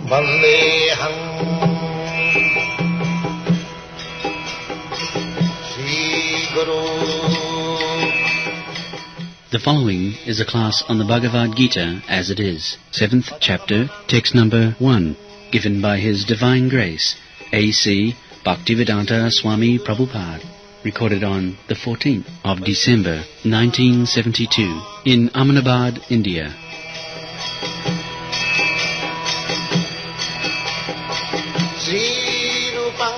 Vandeham Sri Guru. The following is a class on the Bhagavad Gita as it is, 7th chapter, text number 1, given by His Divine Grace, A.C. Bhaktivedanta Swami Prabhupada, recorded on the 14th of December, 1972, in Ahmadabad, India. Sri Rupam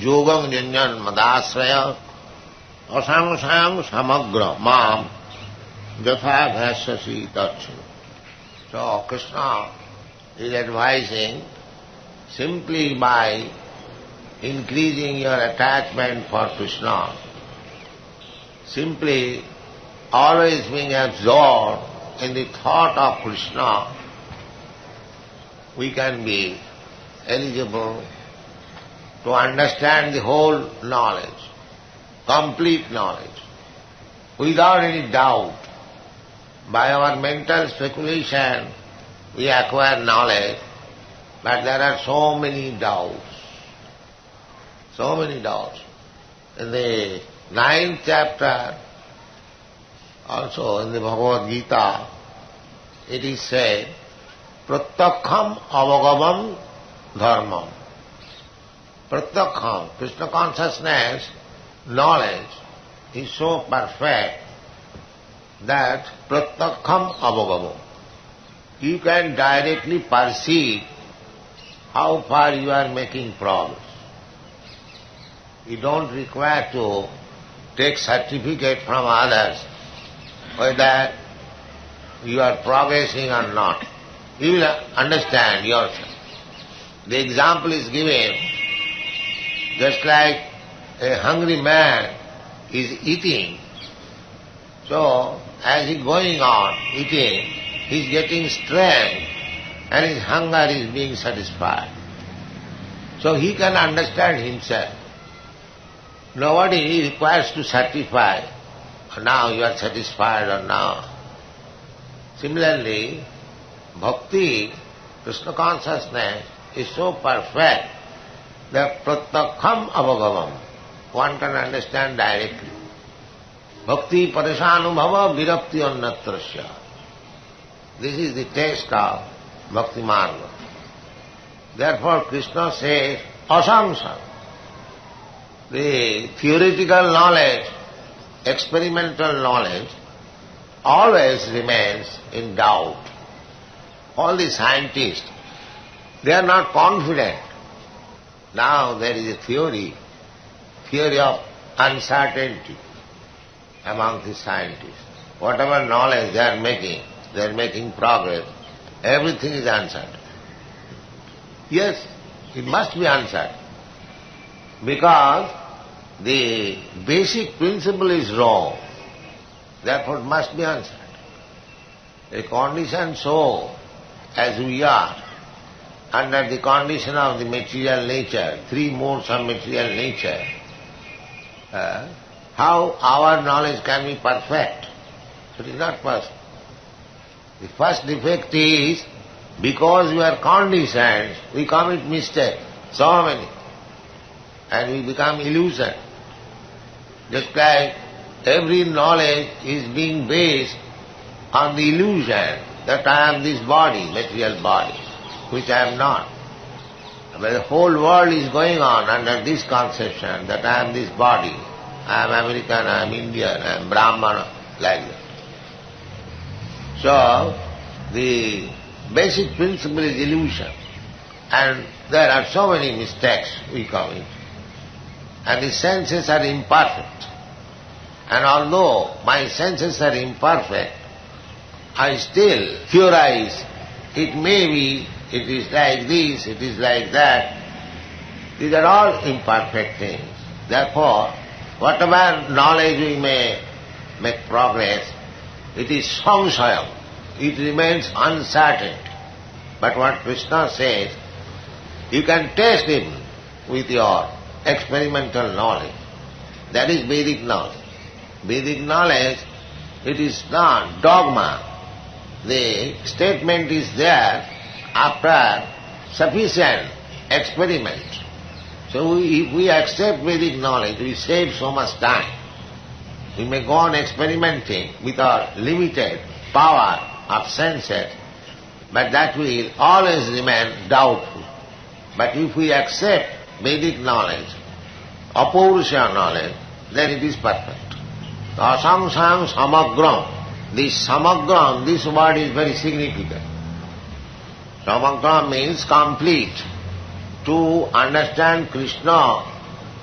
Yogam Janjan Madasraya Asamsam Samagra Mam Jatha Bhasyasi Tatshu. So Krishna is advising simply by increasing your attachment for Krishna, simply always being absorbed in the thought of Krishna, we can be eligible to understand the whole knowledge, complete knowledge, without any doubt. By our mental speculation, we acquire knowledge, but there are so many doubts. So many doubts. In the 9th chapter, also in the Bhagavad Gita, it is said, Prtha avagavam dharmam. Prtha, Krishna consciousness, knowledge is so perfect that Prtha avagavam. You can directly perceive how far you are making progress. You don't require to take certificate from others whether you are progressing or not. You will understand yourself. The example is given just like a hungry man is eating. So, as he going on eating, he is getting strength and his hunger is being satisfied. So he can understand himself. Nobody requires to certify, now you are satisfied or now. Similarly, bhakti, Krishna consciousness, is so perfect that pratyaksham avagavam, one can understand directly. Bhakti parishanubhava virakti annatrasya. This is the taste of bhakti marga. Therefore Krishna says, asamsam. The theoretical knowledge, experimental knowledge, always remains in doubt. All the scientists, they are not confident. Now there is a theory of uncertainty among the scientists. Whatever knowledge they are making progress, everything is uncertain. Yes, it must be uncertain, because the basic principle is wrong, therefore it must be uncertain. A condition so as we are, under the condition of the material nature, 3 modes of material nature, how our knowledge can be perfect? It is not possible. The first defect is, because we are conditioned, we commit mistakes, so many, and we become illusion. Just like every knowledge is being based on the illusion that I am this body, material body, which I am not. But the whole world is going on under this conception that I am this body, I am American, I am Indian, I am Brahmana, like that. So, the basic principle is illusion, and there are so many mistakes we commit, and the senses are imperfect. And although my senses are imperfect, I still theorize, it may be, it is like this, it is like that. These are all imperfect things. Therefore, whatever knowledge we may make progress, it is samsayam. It remains uncertain. But what Krishna says, you can test it with your experimental knowledge. That is Vedic knowledge. Vedic knowledge It is not dogma. The statement is there after sufficient experiment. So if we accept Vedic knowledge, we save so much time. We may go on experimenting with our limited power of senses, but that will always remain doubtful. But if we accept Vedic knowledge, Apurusha knowledge, then it is perfect. Asamsam samagram. This samagram, this word is very significant. Samagram means complete. To understand Krishna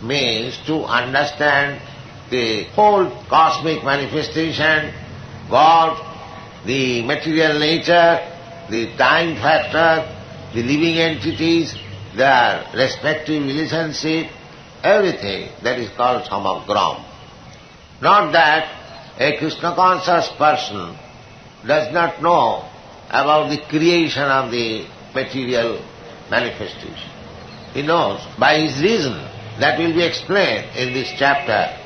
means to understand the whole cosmic manifestation, God, the material nature, the time factor, the living entities, their respective relationship, everything, that is called samagram. Not that a Krishna conscious person does not know about the creation of the material manifestation. He knows by his reason. That will be explained in this chapter,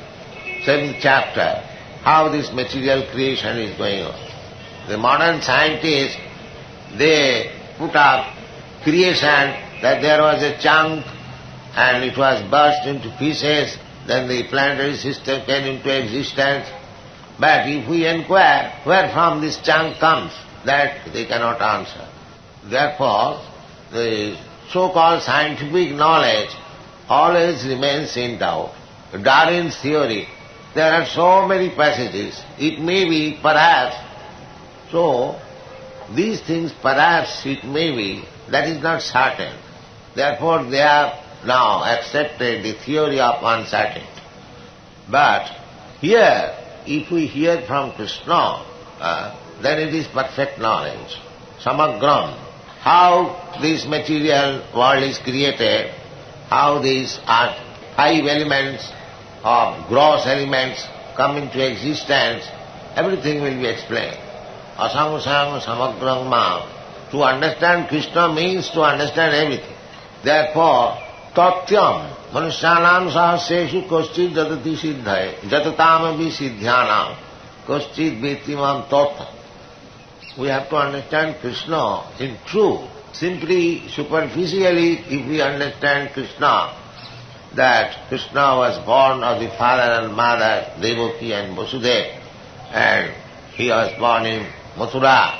7th chapter, how this material creation is going on. The modern scientists, they put up creation that there was a chunk and it was burst into pieces, then the planetary system came into existence. But if we inquire where from this chunk comes, that they cannot answer. Therefore, the so-called scientific knowledge always remains in doubt. Darwin's theory, there are so many passages, it may be, perhaps. So, these things, perhaps, it may be, that is not certain. Therefore, they have now accepted the theory of uncertainty. But here, if we hear from Krishna, then it is perfect knowledge. Samagram. How this material world is created, how these are 5 elements or gross elements come into existence, everything will be explained. Asamsam samagram mam. To understand Krishna means to understand everything. Therefore, tatyam manusyanam sahaseshu koschid jatati siddhaye jatatam siddhyanam koschid vetimam tattva. We have to understand Krishna in truth. Simply, superficially, if we understand Krishna, that Krishna was born of the father and mother, Devaki and Vasudeva, and he was born in Mathura,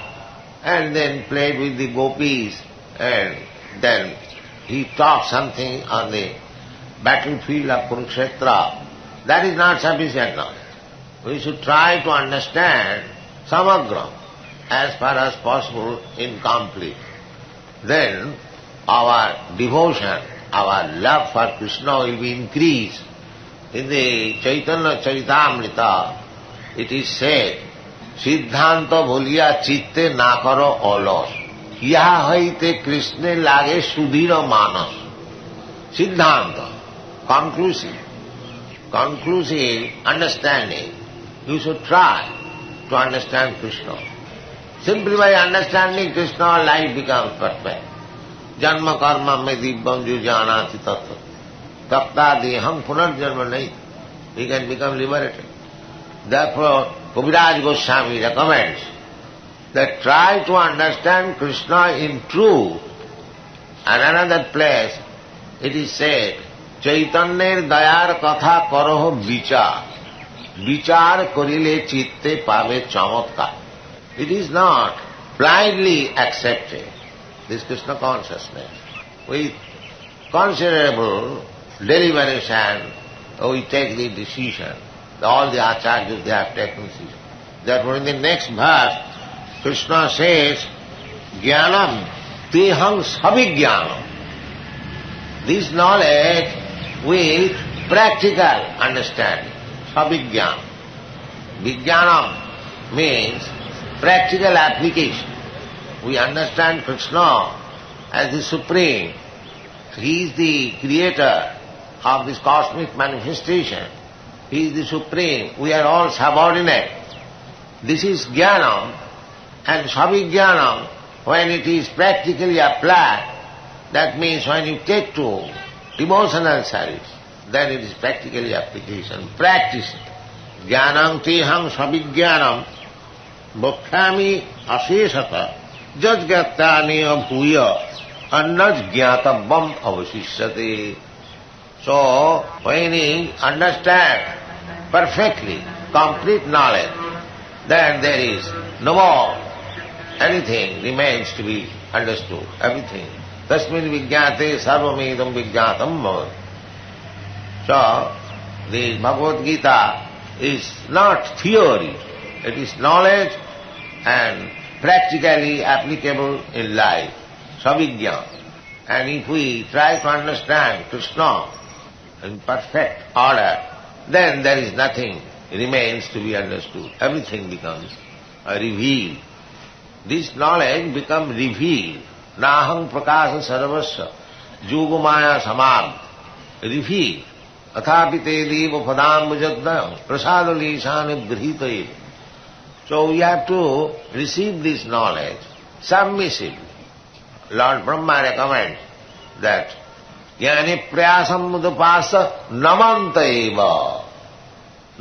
and then played with the gopis, and then he taught something on the battlefield of Kurukshetra. That is not sufficient knowledge. We should try to understand samagram, as far as possible incomplete. Then our devotion, our love for Krishna will be increased. In the Chaitanya Charitamrita, it is said, Siddhanta bholiya chitte na karo olos. Yaha haite Krishna lage sudhira manas. Siddhanta, conclusive understanding. You should try to understand Krishna. Simply by understanding Krishna, life becomes perfect. Janma karma me dibbam jujanati tattva. Tapta deham punarjanma nahi. He can become liberated. Therefore, Kaviraj Goswami recommends that try to understand Krishna in truth. And another place, it is said, Chaitanyer dayar katha karoh vichar. Vichar korile chitte pave chamatkar. It is not blindly accepted, this Krishna consciousness. With considerable deliberation, we take the decision. All the acharyas, they have taken decision. Therefore, in the next verse, Krishna says, Jnanam teham sabhijnanam. This knowledge with practical understanding, sabhijnanam. Vijnanam means practical application. We understand Krishna as the Supreme. He is the creator of this cosmic manifestation. He is the Supreme. We are all subordinate. This is Jnanam, and Sabhijnanam, when it is practically applied, that means when you take to devotional service, then it is practically application, practice. Jnanam teham savijnanam bhakhyami asesata jajgatyani abhuya annaj jnatavam avasishyate. So, when he understands perfectly, complete knowledge, then there is no more anything remains to be understood, everything. Tasmin vijñāte sarvamedam vijñātam bhavati. So, the Bhagavad Gita is not theory, it is knowledge and practically applicable in life, savijñā. And if we try to understand Krishna in perfect order, then there is nothing remains to be understood. Everything becomes revealed. This knowledge becomes revealed. Naham prakasa sarvasya yogumaya samam. Revealed. Athapite deva padam bhajadnayam prasadalisani grihitayam. So we have to receive this knowledge submissively. Lord Brahma recommends that jnani prayasam mudapasa namanta eva.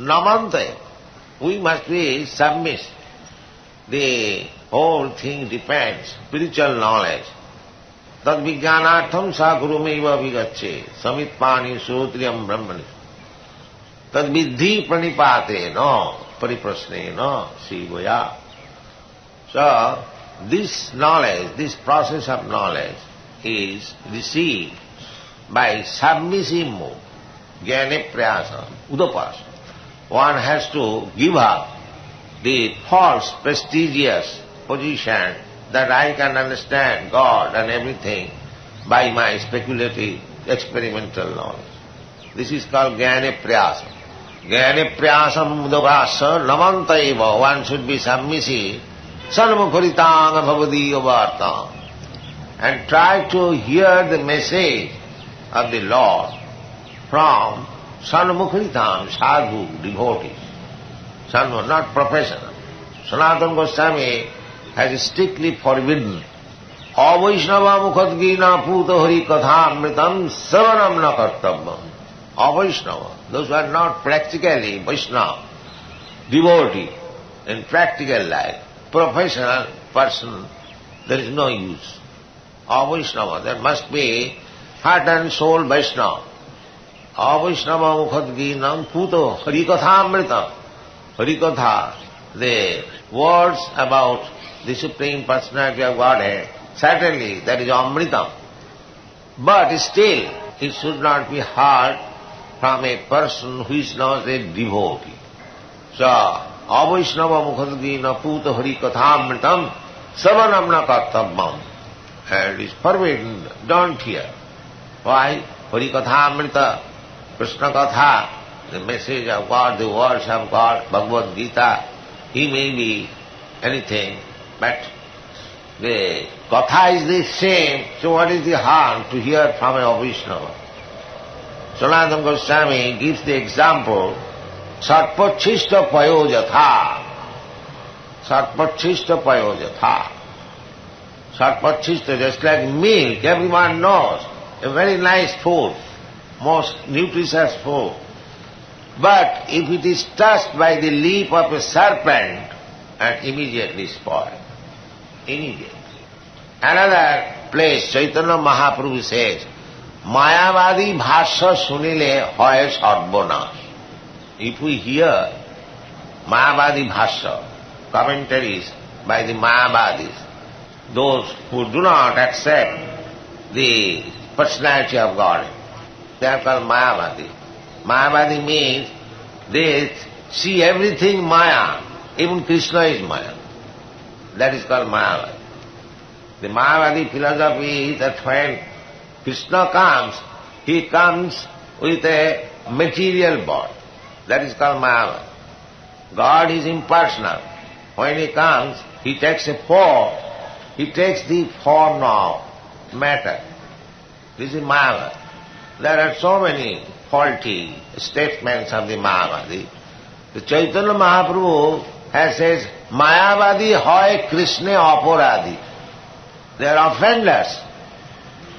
Namanta. We must be submissive. The whole thing depends, spiritual knowledge. Tad vijnanartham sa gurumeva vigacche samitpani srotriyam brahmani. Tad vidhi pranipate no pariprasne no sivaya. So, this knowledge, this process of knowledge is received by submissive mode, jnane prayasa, udapasa. One has to give up the false, prestigious position that I can understand God and everything by my speculative, experimental knowledge. This is called jnane prayasa. Jnane prayasam udapasa namanta eva. One should be submissive. Sarvamukharitanga bhavadiya varta. And try to hear the message of the Lord from Sarvamukharitanga, sadhu, devotees. Sarva, not professional. Sanatana Goswami has strictly forbidden Avaishnava mukhadgina puta hari kathamritam savanam na kartavam. Avaishnava, those who are not practically Vaishnava, devotee in practical life, professional person, there is no use. Avaishnava, there must be heart and soul Vaishnava. Avaishnava mukhadginam puto harikathamritam. Harikatha, the words about the Supreme Personality of Godhead, certainly that is amritam. But still, it should not be heard from a person who is not a devotee. So, avaishnava mukhadgina puta harikathamritam savanam na kartavam. And it is forbidden, don't hear. Why? Harikathamrita, Krishna Katha, the message of God, the words of God, Bhagavad Gita, he may be anything, but the Katha is the same, so what is the harm to hear from a Vaishnava? Sanatana Goswami gives the example, Sarpachishta payojatha. Sarpachishta payojatha. Sarpachishta, just like milk, everyone knows, a very nice food, most nutritious food. But if it is touched by the leaf of a serpent, and immediately spoiled. Immediately. Another place, Chaitanya Mahaprabhu says, Mayavadi bhasya sunile hoye sarvanash. If we hear Mayavadi bhasya, commentaries by the Mayavadis, those who do not accept the personality of God, they are called Mayavadi. Mayavadi means they see everything Maya, even Krishna is Maya. That is called Mayavadi. The Mayavadi philosophy is that when Krishna comes, he comes with a material body. That is called Mayavadi. God is impersonal. When he comes, he takes a form. He takes the form of matter. This is Mayavadi. There are so many faulty statements of the Mayavadi. The Chaitanya Mahaprabhu has says, Mayavadi hoy Krishna aparadi. They are offenders.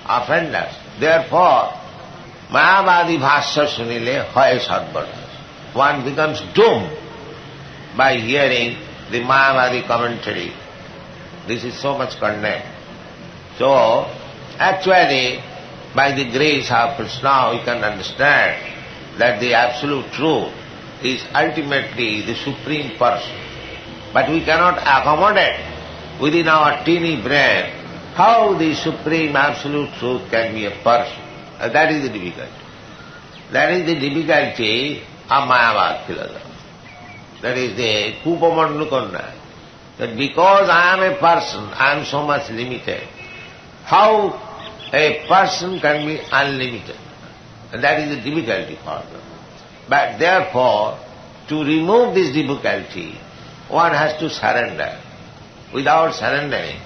Offenders. Therefore, Mayavadi bhasya sunile hoy sarvanash. one becomes doomed by hearing the Mayavadi commentary. This is so much condemned. So, actually, by the grace of Krishna, we can understand that the absolute truth is ultimately the Supreme Person. But we cannot accommodate within our teeny brain how the Supreme Absolute Truth can be a person. That is the difficulty. That is the difficulty of Mayavad philosophy. That is the Kupamandukonna. That because I am a person, I am so much limited. How a person can be unlimited? And that is the difficulty for them. But therefore, to remove this difficulty, one has to surrender. Without surrendering,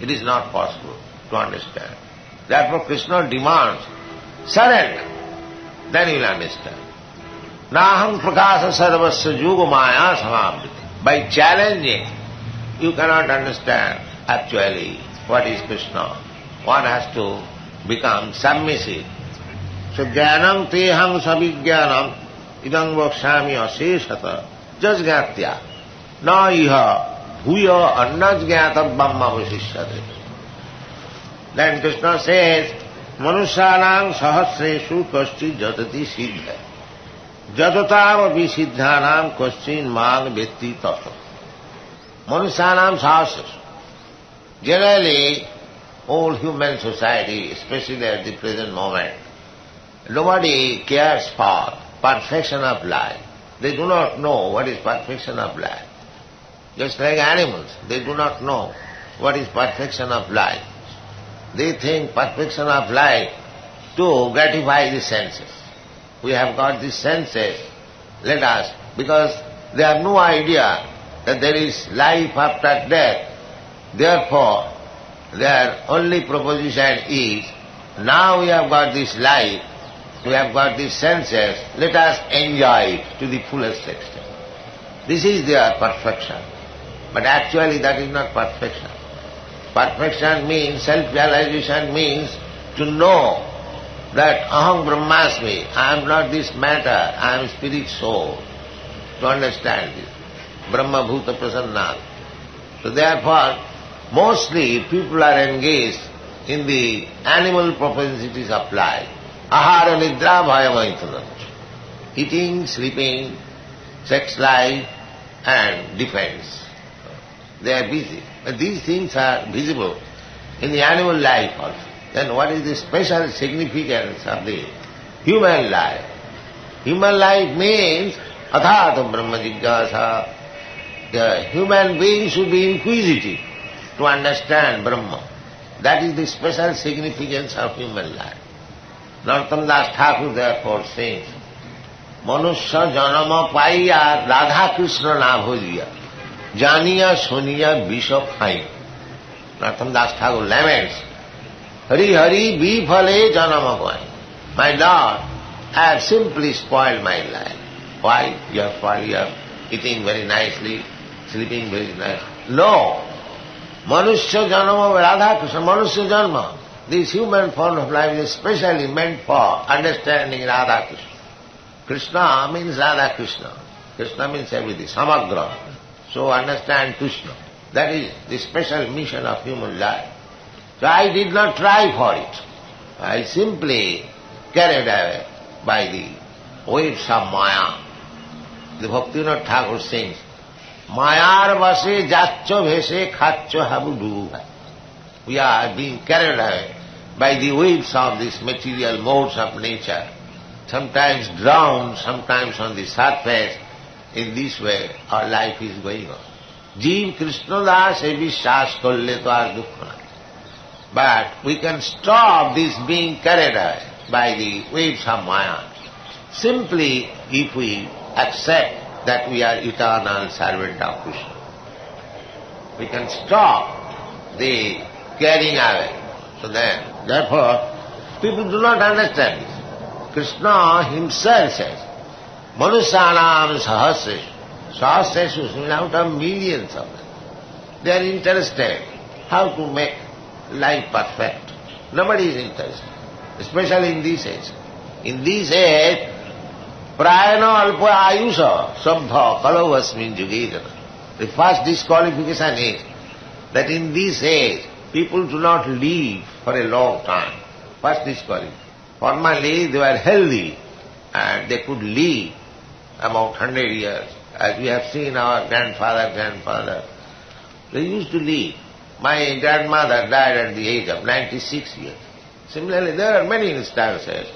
it is not possible to understand. Therefore Krishna demands, surrender. Then you will understand. Naham prakasa sarvasya yuga maya samavriti. By challenging, you cannot understand actually what is Krishna. One has to become submissive. So jnanam teham savijnanam idam vakshami aseshata jasgatya na iha bhuya annajñatam brahma vasishyate. Then Krishna says, manusyanam sahasreshu kaschid jatati siddha. Jatatam api siddhanam kaschin mang vetti tata. Manusyanam sahasreshu. Generally, all human society, especially at the present moment, nobody cares for perfection of life. They do not know what is perfection of life. Just like animals, they do not know what is perfection of life. They think perfection of life to gratify the senses. We have got the senses, let us, because they have no idea that there is life after death. Therefore, their only proposition is, now we have got this life, we have got these senses, let us enjoy it to the fullest extent. This is their perfection. But actually that is not perfection. Perfection means, self-realization means to know that aham brahmasmi, I am not this matter, I am spirit soul. To understand this. Brahma bhuta prasannat. So therefore, mostly people are engaged in the animal propensities of life. Ahara nidra bhayamaithanam. Eating, sleeping, sex life and defense. They are busy. But these things are visible in the animal life also. Then what is the special significance of the human life? Human life means athatam brahma jigyasa. The human being should be inquisitive to understand Brahma. That is the special significance of human life. Narottam Das Thakur therefore sings, Manusya janama paiya Radha Krishna na bhojiya janiya suniya visha khai. Narottam Das Thakur laments, Hari Hari bifale janama pai. My Lord, I have simply spoiled my life. Why? You have spoiled, you are eating very nicely, sleeping very nicely. No. Manusya janama Radha Krishna, Manusya janma. This human form of life is specially meant for understanding Radha Krishna. Krishna means Radha Krishna. Krishna means everything, samagra. So understand Krishna. That is the special mission of human life. So I did not try for it. I simply carried away by the waves of Maya. The Bhaktivinoda Thakur sings, Mayar vase jaccho bhese khacho habudu. We are being carried away by the waves of these material modes of nature, sometimes drowned, sometimes on the surface. In this way our life is going on. Jeev Krishna das e vishwas korle to ar dukha na. But we can stop this being carried away by the waves of Maya simply if we accept that we are eternal servant of Krishna. We can stop the carrying away. So then, therefore, people do not understand this. Krishna himself says, Manusyanam sahasreshu. Sahasreshu means out of millions of them. They are interested how to make life perfect. Nobody is interested, especially in this age. In this age, Prayana alpa ayusha sabha kalavasmin jugedana. The first disqualification is that in this age people do not live for a long time. First disqualification. Formerly they were healthy and they could live about 100 years. As we have seen our grandfather, they used to live. My grandmother died at the age of 96 years. Similarly, there are many instances.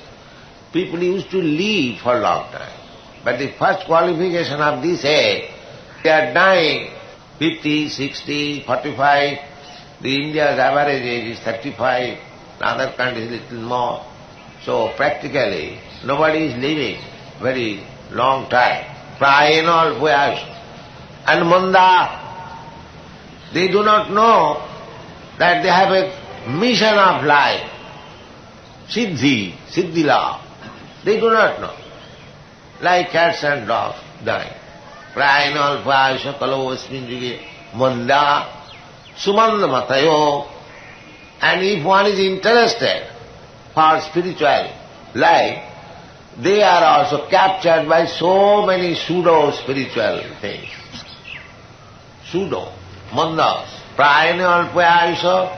People used to live for a long time. But the first qualification of this age, they are dying 50, 60, 45. The India's average age is 35. In other countries little more. So practically, nobody is living very long time. Prayana alpayasha. And manda, they do not know that they have a mission of life. Siddhi law. They do not know. Like cats and dogs dying. Prayana alpayasha kalovasmin juge manda sumanda matayo. And if one is interested for spiritual life, they are also captured by so many pseudo-spiritual things. Pseudo. Mandas, prayana alpayasha,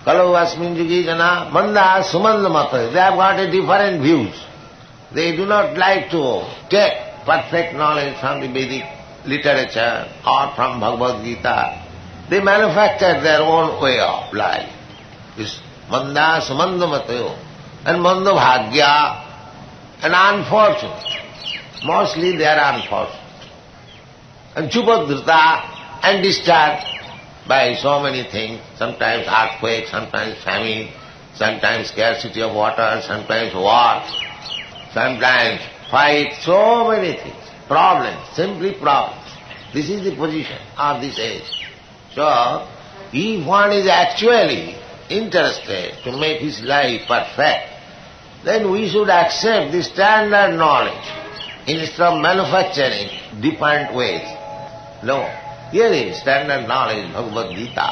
kalavasmin jugi jana, manda sumanda mata. They have got a different views. They do not like to take perfect knowledge from the Vedic literature or from Bhagavad Gita. They manufacture their own way of life. This manda sumanda matayo and manda bhagya and unfortunate. Mostly they are unfortunate. And chupadrita and disturbed by so many things, sometimes earthquake, sometimes famine, sometimes scarcity of water, sometimes war, sometimes fight, so many things, problems, simply problems. This is the position of this age. So, if one is actually interested to make his life perfect, then we should accept the standard knowledge instead of manufacturing different ways. No. Here is standard knowledge, Bhagavad Gita,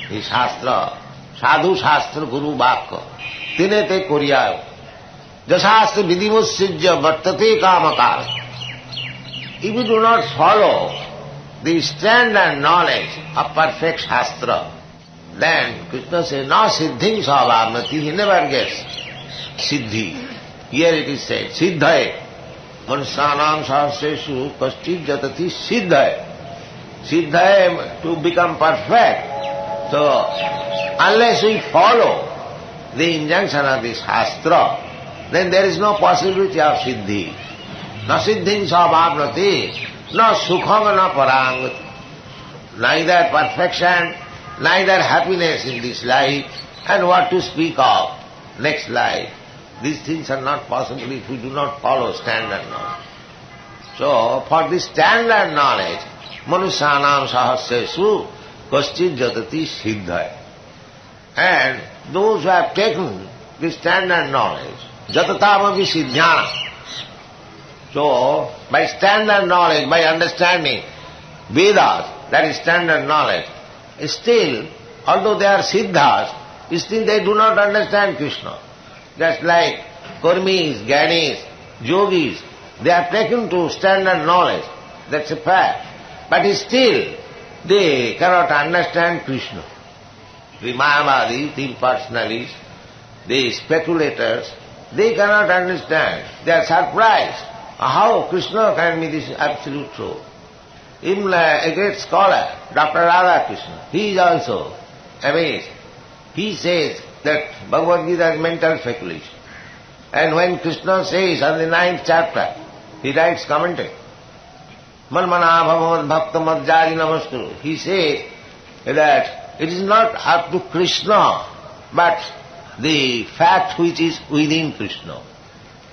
is Shastra, Sadhu Shastra Guru Vakya, Tine te Kuryayo, Jasastra Vidimussijya Vartate Kamakara. If you do not follow the standard knowledge of perfect Shastra, then Krishna says, no siddhing savamati, he never gets siddhi. Here it is said, siddhaye, manusyanam sahasreshu kaschid jatati siddhaye. Siddha to become perfect. So, unless we follow the injunction of this Shastra, then there is no possibility of siddhi. Na siddhing savapnati, na sukham na parangati. Neither perfection, neither happiness in this life, and what to speak of next life. These things are not possible if we do not follow standard knowledge. So, for this standard knowledge, manusyanam sahasreshu kaschid jatati siddhaya. And those who have taken the standard knowledge, jatatamavi siddhyana. So, by standard knowledge, by understanding Vedas, that is standard knowledge, still, although they are siddhas, still they do not understand Krishna. Just like Kurmis, Gyanis, Yogis, they are taken to standard knowledge, that's a fact. But still, they cannot understand Krishna. The Mayavadis, the impersonalists, the speculators, they cannot understand. They are surprised. How Krishna can be this absolute truth? Even a great scholar, Dr. Radhakrishna, he is also amazed. He says that Bhagavad Gita is mental speculation. And when Krishna says on the 9th chapter, he writes commentary, Manmana bhavad bhakta madhyadi namaskuru. He says that it is not up to Krishna, but the fact which is within Krishna.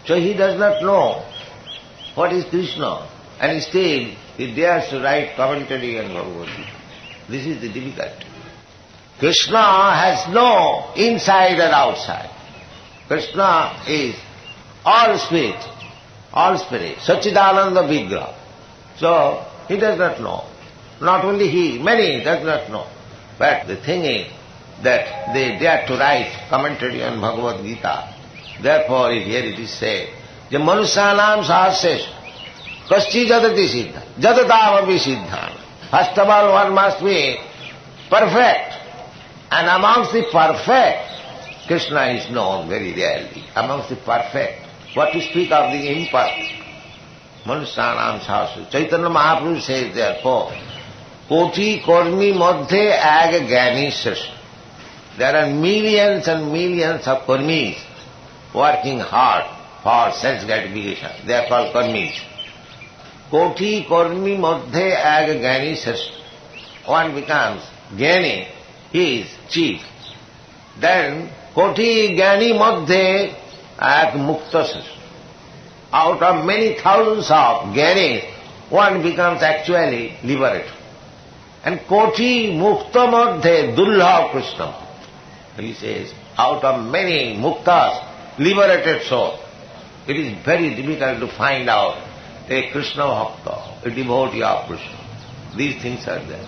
So he does not know what is Krishna, and still he dares to write commentary on Bhagavad Gita. This is the difficulty. Krishna has no inside and outside. Krishna is all spirit, Satchidananda Vigraha. So, he does not know. Not only he, many does not know. But the thing is that they dare to write commentary on Bhagavad Gita. Therefore, here it is said, The Manusyanam Sahasresh, Kaschi Jadati Siddha, Jadatavam Siddhana. First of all, one must be perfect. And amongst the perfect, Krishna is known very rarely. Amongst the perfect. What to speak of the imperfect? Manusyanam Sahasresh. Chaitanya Mahaprabhu says therefore, Koti Kormi Madhye Ag Gyani Shrestha. There are millions and millions of karmis working hard for sense gratification. They are called karmis. Koti Kormi Madhye Ag Gyani Shrestha. One becomes Gyani, he is chief. Then Koti Gyani Madhye Ag Mukta Shrestha. Out of many thousands of Gyanis, one becomes actually liberated. And Koti Mukta Madhye Dullabh Krishna. He says, out of many muktas, liberated souls, it is very difficult to find out a Krishna Bhakta, a devotee of Krishna. These things are there.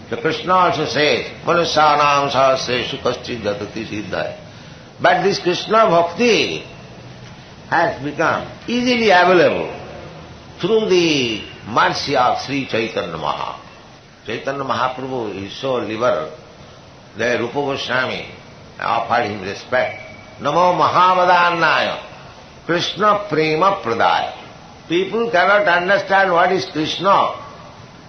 So Krishna also says, Manusyanam Sahasreshu Kaschi Jatati Siddhaya. But this Krishna Bhakti has become easily available through the mercy of Sri Chaitanya Mahaprabhu. Chaitanya Mahaprabhu is so liberal that Rupa Goswami offered him respect. Namo Mahavadannaya Krishna Prema Pradaya. People cannot understand what is Krishna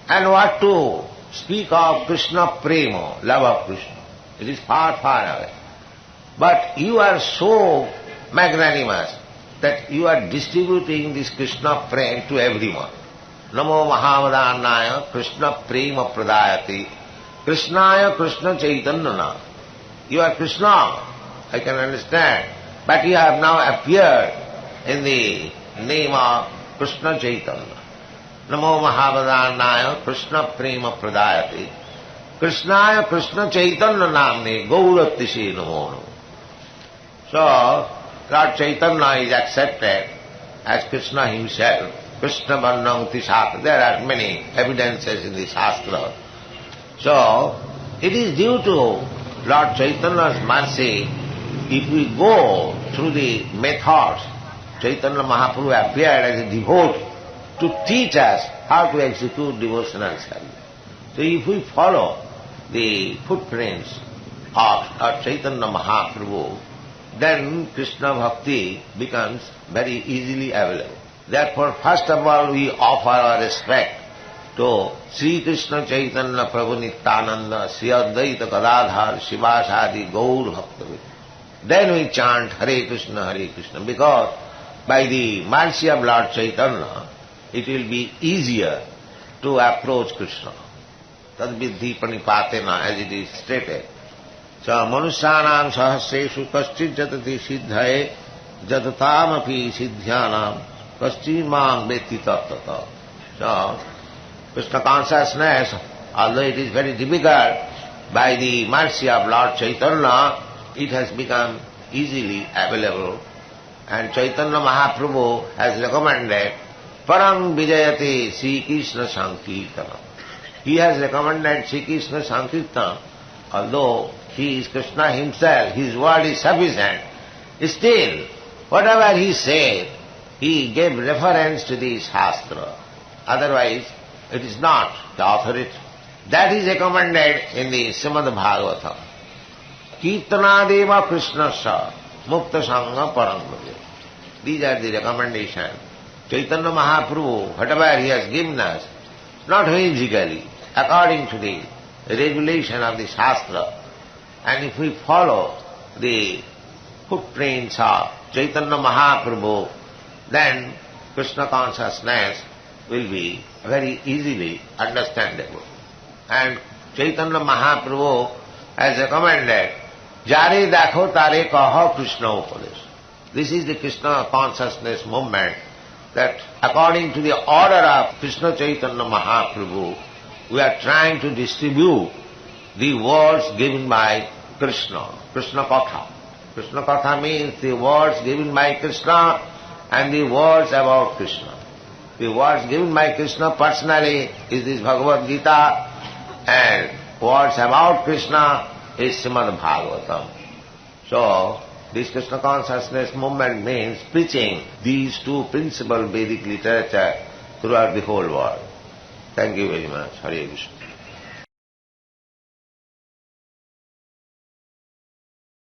and what to speak of Krishna Prema, love of Krishna. It is far, far away. But you are so magnanimous that you are distributing this Krishna Prema to everyone. Namo Mahavadannaya Krishna Prema Pradayati Krishnaya Krishna Chaitanya. You are Krishna, I can understand, but you have now appeared in the name of Krishna Chaitanya. Namo Mahavadannaya Krishna Prema Pradayati Krishnaya Krishna Chaitanya Namne Gauratise Namo. So, Lord Chaitanya is accepted as Krishna himself. Krishna Varnamti Shastra. There are many evidences in the Shastra. So, it is due to Lord Chaitanya's mercy if we go through the methods. Chaitanya Mahaprabhu appeared as a devotee to teach us how to execute devotional service. So if we follow the footprints of Chaitanya Mahaprabhu, then Krishna Bhakti becomes very easily available. Therefore, first of all, we offer our respect to Sri Krishna Chaitanya Prabhu Nityananda, Sri Advaita Gadadhar, Shivasadi, Gaur Bhakta. Then we chant Hare Krishna, because by the mercy of Lord Chaitanya, it will be easier to approach Krishna. Tad vidhi pranipatena, as it is stated. So, Manusyanam Sahasreshu Kaschid Jatati Siddhaye Jatatam Siddhyanam Kaschid Mam Veti Tattata. So, Krishna consciousness, although it is very difficult, by the mercy of Lord Chaitanya, it has become easily available. And Chaitanya Mahaprabhu has recommended Param Vijayate Sri Krishna Sankirtana. He has recommended Sri Krishna Sankirtana, although he is Krishna himself, his word is sufficient. Still, whatever he said, he gave reference to the Shastra. Otherwise, it is not the authority. That is recommended in the Srimad Bhagavatam. Kirtanadeva Krishnasya Mukta Sangha Parambhava. These are the recommendations. Chaitanya Mahaprabhu, whatever he has given us, not whimsically, according to the regulation of the Shastra. And if we follow the footprints of Chaitanya Mahaprabhu, then Krishna consciousness will be very easily understandable. And Chaitanya Mahaprabhu has recommended, Jare dakho tare kaho Krishna upadesh. This is the Krishna consciousness movement, that according to the order of Krishna Chaitanya Mahaprabhu, we are trying to distribute the words given by Krishna, Krishna Katha. Krishna Katha means the words given by Krishna and the words about Krishna. The words given by Krishna personally is this Bhagavad Gita, and words about Krishna is Srimad Bhagavatam. So, This Krishna consciousness movement means preaching these two principal Vedic literature throughout the whole world. Thank you very much. Hare Krishna.